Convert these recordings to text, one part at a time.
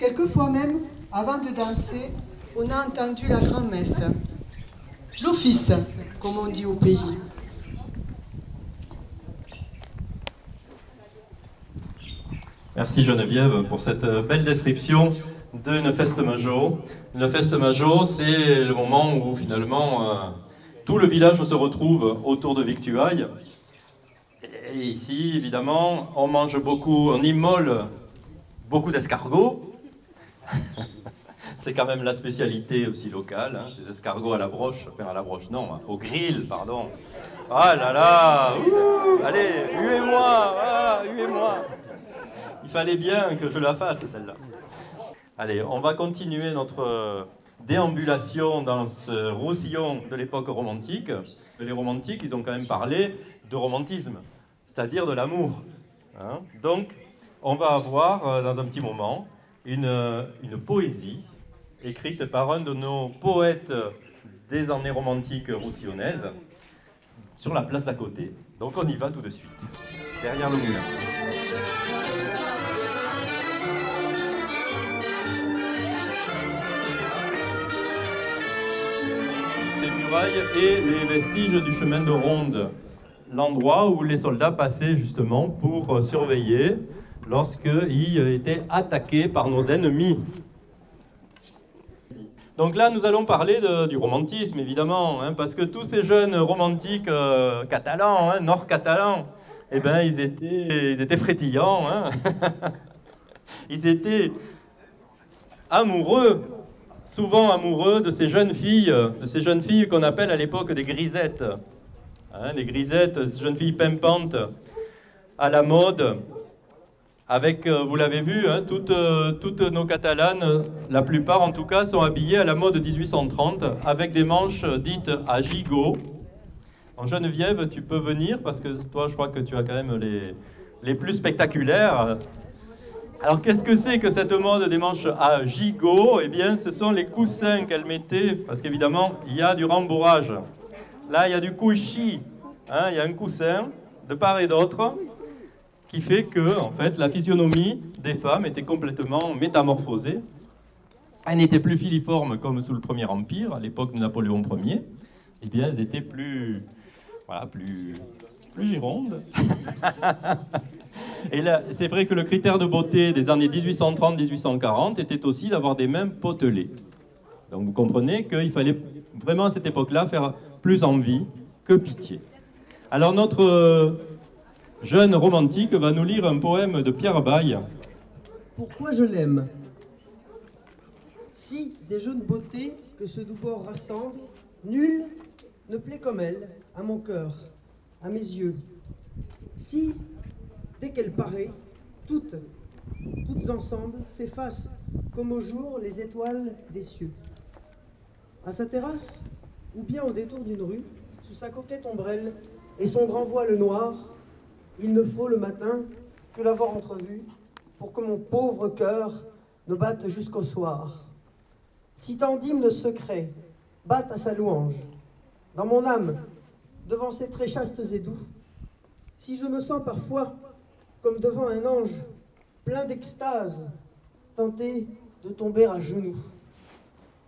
Quelquefois même, avant de danser, on a entendu la grand-messe. L'office, comme on dit au pays. Merci Geneviève pour cette belle description d'une feste majo. Une feste majo, c'est le moment où finalement tout le village se retrouve autour de victuailles. Et ici, évidemment, on mange beaucoup, on immole beaucoup d'escargots. C'est quand même la spécialité aussi locale, hein, ces escargots à la broche, enfin à la broche non, au grill, pardon. Ah là là, allez, huez-moi, huez-moi. Il fallait bien que je la fasse, celle-là. Allez, on va continuer notre déambulation dans ce roussillon de l'époque romantique. Les romantiques, ils ont quand même parlé de romantisme, c'est-à-dire de l'amour. Hein. Donc, on va avoir dans un petit moment une poésie écrite par un de nos poètes des années romantiques roussillonnaises sur la place d'à côté. Donc on y va tout de suite, derrière le moulin. Les murailles et les vestiges du chemin de ronde, l'endroit où les soldats passaient justement pour surveiller lorsqu'ils étaient attaqués par nos ennemis. Donc là, nous allons parler du romantisme, évidemment, hein, parce que tous ces jeunes romantiques catalans, hein, nord-catalans, eh ben, ils étaient frétillants, hein. Ils étaient amoureux, souvent amoureux de ces jeunes filles qu'on appelle à l'époque des grisettes. Hein, les grisettes, ces jeunes filles pimpantes, à la mode, avec, vous l'avez vu, hein, toutes nos catalanes, la plupart en tout cas, sont habillées à la mode 1830, avec des manches dites à gigot. En Geneviève, tu peux venir, parce que toi, je crois que tu as quand même les plus spectaculaires. Alors, qu'est-ce que c'est que cette mode des manches à gigot? Eh bien, ce sont les coussins qu'elle mettait, parce qu'évidemment, il y a du rembourrage. Là, il y a du couchi, hein, il y a un coussin de part et d'autre, qui fait que, en fait, la physionomie des femmes était complètement métamorphosée. Elles n'étaient plus filiformes comme sous le Premier Empire, à l'époque de Napoléon Ier. Eh bien, elles étaient plus girondes. Et là, c'est vrai que le critère de beauté des années 1830-1840 était aussi d'avoir des mains potelées. Donc, vous comprenez qu'il fallait vraiment, à cette époque-là, faire plus envie que pitié. Alors, notre jeune romantique va nous lire un poème de Pierre Baille. Pourquoi je l'aime? Si des jeunes beautés que ce doux bord rassemble, nulle ne plaît comme elle, à mon cœur, à mes yeux. Si, dès qu'elle paraît, toutes ensemble, s'effacent comme au jour les étoiles des cieux. À sa terrasse, ou bien au détour d'une rue, sous sa coquette ombrelle et son grand voile noir, il ne faut le matin que l'avoir entrevue pour que mon pauvre cœur ne batte jusqu'au soir. Si tant d'hymnes secrets battent à sa louange, dans mon âme, devant ses traits chastes et doux, si je me sens parfois comme devant un ange, plein d'extase, tenté de tomber à genoux,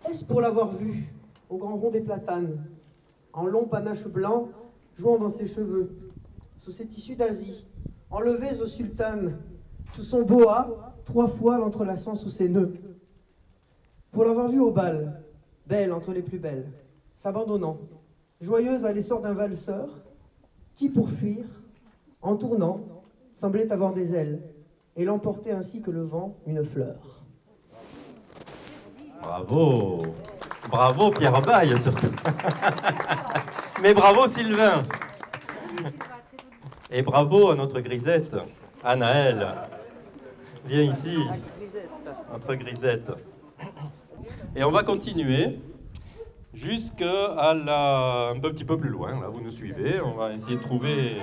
est-ce pour l'avoir vue au grand rond des platanes, en long panache blanc, jouant dans ses cheveux, sous ses tissus d'Asie, enlevés au sultan, sous son boa, 3 fois l'entrelaçant sous ses nœuds. Pour l'avoir vue au bal, belle entre les plus belles, s'abandonnant, joyeuse à l'essor d'un valseur, qui pour fuir, en tournant, semblait avoir des ailes, et l'emporter ainsi que le vent une fleur. Bravo! Bravo Pierre Baille, surtout. Mais bravo Sylvain. Et bravo à notre grisette, Anaëlle. Viens ici, notre grisette. Et on va continuer jusqu'à un petit peu plus loin. Là, vous nous suivez. On va essayer de trouver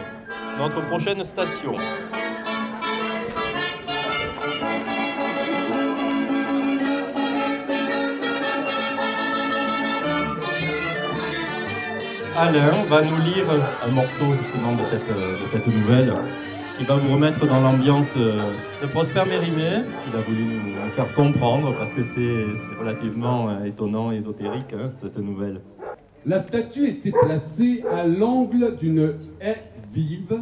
notre prochaine station. Alain va nous lire un morceau justement de cette nouvelle qui va vous remettre dans l'ambiance de Prosper Mérimée, parce qu'il a voulu nous faire comprendre, parce que c'est relativement étonnant, ésotérique, hein, cette nouvelle. La statue était placée à l'angle d'une haie vive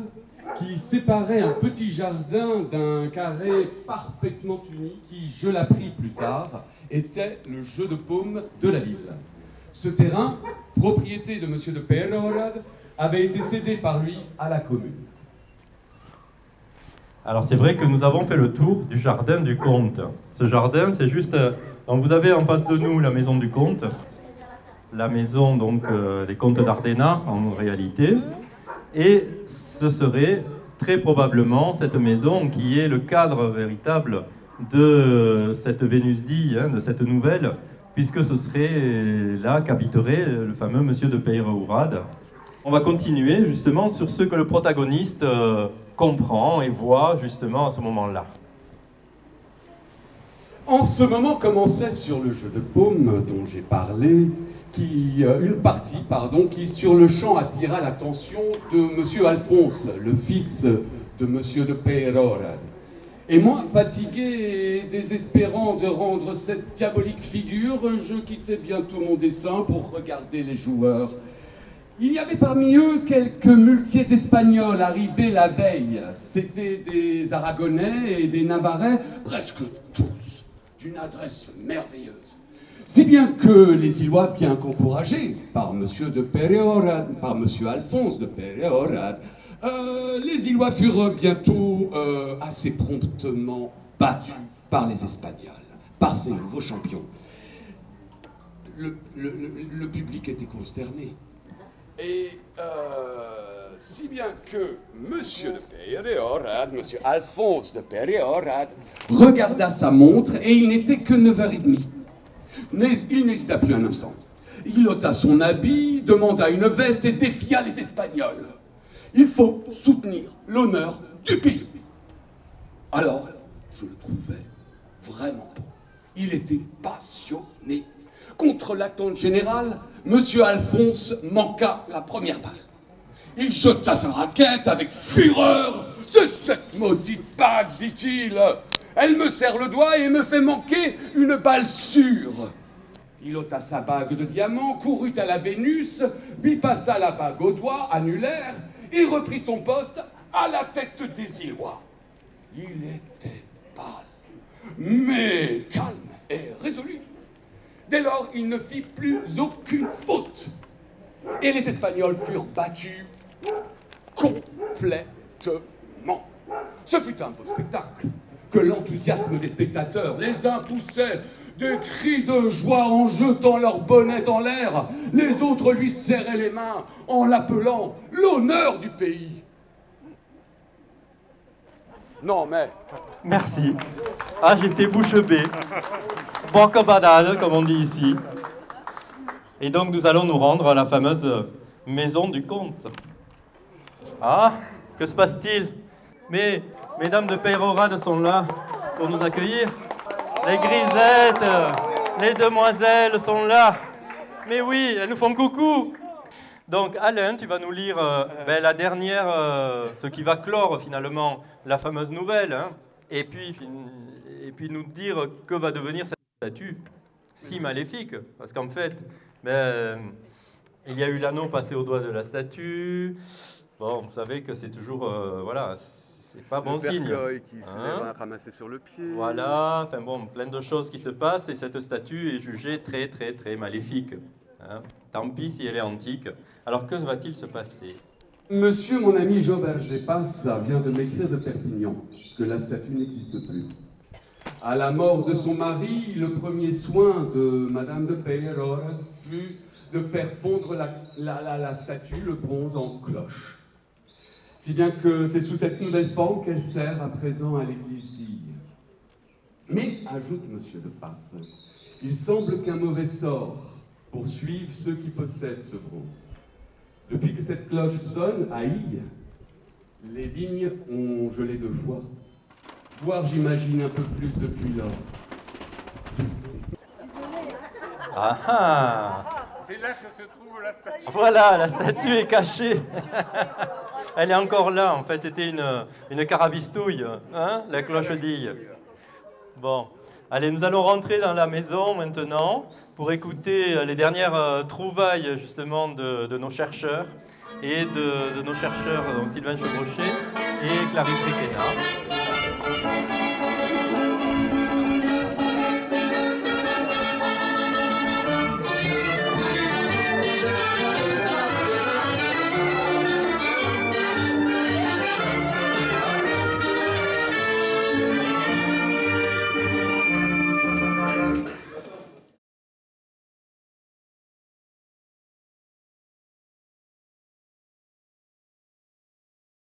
qui séparait un petit jardin d'un carré parfaitement uni qui, je l'appris plus tard, était le jeu de paume de la ville. Ce terrain, propriété de M. de Peyrehorade, avait été cédé par lui à la commune. Alors c'est vrai que nous avons fait le tour du jardin du comte. Ce jardin, c'est juste... donc vous avez en face de nous la maison du comte, la maison donc des comtes d'Ardena en réalité, et ce serait très probablement cette maison qui est le cadre véritable de cette Vénus-dit, hein, de cette nouvelle, puisque ce serait là qu'habiterait le fameux monsieur de Peyrehorade. On va continuer justement sur ce que le protagoniste comprend et voit justement à ce moment-là. En ce moment commençait sur le jeu de paume dont j'ai parlé, une partie qui sur le champ attira l'attention de monsieur Alphonse, le fils de monsieur de Peyrehorade. Et moi, fatigué et désespérant de rendre cette diabolique figure, je quittais bientôt mon dessin pour regarder les joueurs. Il y avait parmi eux quelques muletiers espagnols arrivés la veille. C'étaient des Aragonais et des Navarrais, presque tous, d'une adresse merveilleuse. Si bien que les Îlois, bien qu'encouragés par monsieur de Peyrehorade, par monsieur Alphonse de Peyrehorade, les Îlois furent bientôt assez promptement battus par les Espagnols, par ces nouveaux champions. Le public était consterné. Et si bien que monsieur de Peyrehorade, monsieur Alphonse de Peyrehorade, regarda sa montre et il n'était que 9h30. Il n'hésita plus un instant. Il ôta son habit, demanda une veste et défia les Espagnols. Il faut soutenir l'honneur du pays. Alors, je le trouvais vraiment bon. Il était passionné. Contre l'attente générale, monsieur Alphonse manqua la première balle. Il jeta sa raquette avec fureur. « C'est cette maudite bague, dit-il. Elle me serre le doigt et me fait manquer une balle sûre. » Il ôta sa bague de diamant, courut à la Vénus, lui passa la bague au doigt, annulaire, et reprit son poste à la tête des Îlois. Il était pâle, mais calme et résolu. Dès lors, il ne fit plus aucune faute. Et les Espagnols furent battus complètement. Ce fut un beau spectacle, que l'enthousiasme des spectateurs, les uns poussaient des cris de joie en jetant leur bonnet en l'air, les autres lui serraient les mains en l'appelant l'honneur du pays. Non mais... Merci. Ah, j'étais bouche bée. Boca badal, comme on dit ici. Et donc nous allons nous rendre à la fameuse maison du comte. Ah, que se passe-t-il? Mais mesdames de Peyrehorade sont là pour nous accueillir. Les grisettes, les demoiselles sont là. Mais oui, elles nous font coucou. Donc Alain, tu vas nous lire la dernière, ce qui va clore finalement la fameuse nouvelle, hein, et puis nous dire que va devenir cette statue si maléfique. Parce qu'en fait, il y a eu l'anneau passé au doigt de la statue. Bon, vous savez que c'est toujours, voilà, c'est pas bon signe. Le cercueil qui se lève ramassé sur le pied. Voilà, enfin bon, plein de choses qui se passent et cette statue est jugée très très très maléfique. Hein. Tant pis si elle est antique. Alors que va-t-il se passer? Monsieur, mon ami Jobert Gépassa vient de m'écrire de Perpignan que la statue n'existe plus. À la mort de son mari, le premier soin de Madame de Peyrehorade fut de faire fondre la statue, le bronze, en cloche. Si bien que c'est sous cette nouvelle forme qu'elle sert à présent à l'église d'Ille. Mais, ajoute monsieur de Passe, il semble qu'un mauvais sort poursuive ceux qui possèdent ce bronze. Depuis que cette cloche sonne à Ille, les vignes ont gelé 2 fois, voire j'imagine un peu plus depuis lors. Ah ah! C'est là que se trouve la statue. Voilà, la statue est cachée. Elle est encore là, en fait, c'était une carabistouille, hein, la cloche d'Ille. Bon, allez, nous allons rentrer dans la maison maintenant pour écouter les dernières trouvailles, justement, de nos chercheurs et de nos chercheurs, donc Sylvain Chebrochet et Clarisse Requena.